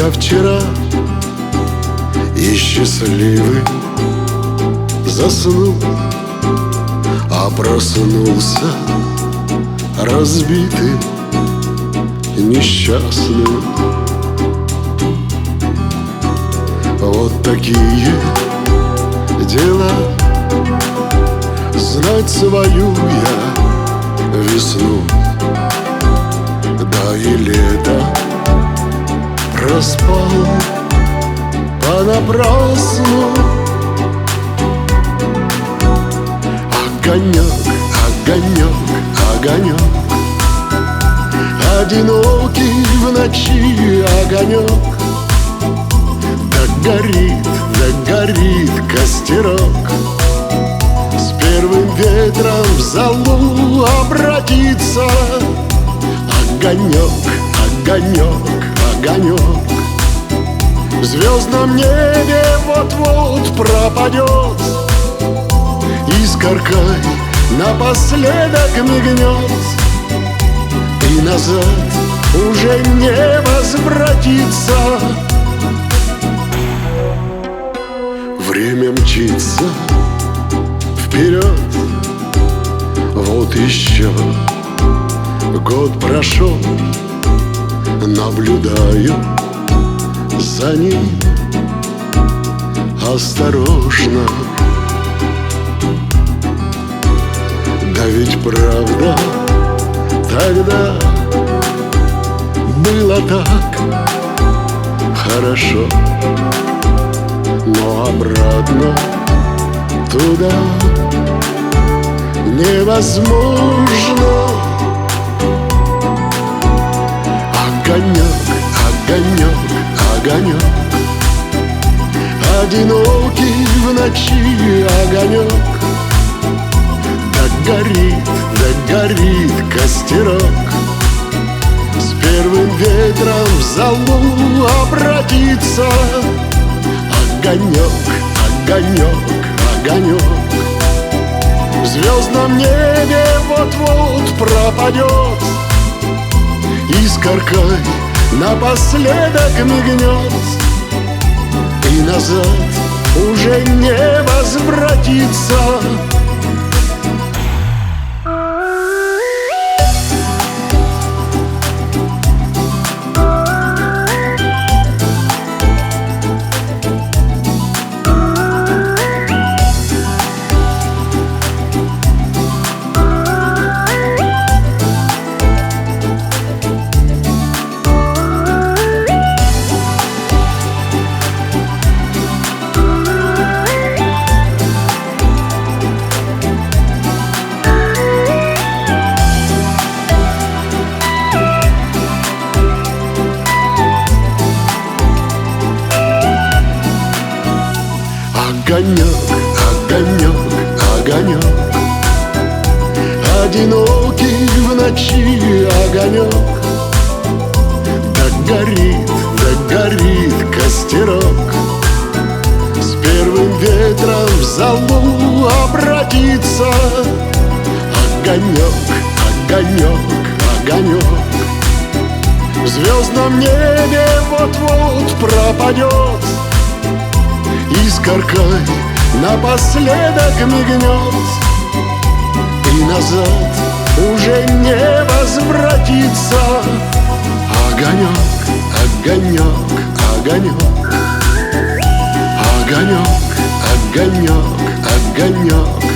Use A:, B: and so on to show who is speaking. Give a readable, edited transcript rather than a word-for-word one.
A: Я вчера и счастливый заснул, а проснулся разбитый, несчастным. Вот такие дела. Знать свою я весну, да и лето проспал понапрасну. Огонек, огонек, огонек, одинокий в ночи огонек. Да горит костерок, с первым ветром в золу обратится. Огонек, огонек, огонек, в звездном небе вот-вот пропадет. Искоркой напоследок мигнет, и назад уже не возвратится. Время мчится вперед, вот еще год прошел. Наблюдаю за ним осторожно. Да ведь правда тогда было так хорошо, но обратно туда невозможно. Огонек, огонек, огонек, одинокий в ночи огонек. Да горит костерок, с первым ветром в золу обратится. Огонек, огонек, огонек, в звездном небе вот-вот пропадет. Искоркой напоследок мигнет, и назад уже не возвратится. Огонек, огонек, огонек, одинокий в ночи огонек. Да горит костерок, с первым ветром в золу обратится. Огонек, огонек, огонек, в звездном небе вот-вот пропадет. Искоркой напоследок мигнет, и назад уже не возвратится. Огонек, огонек, огонек, огонек, огонек, огонек.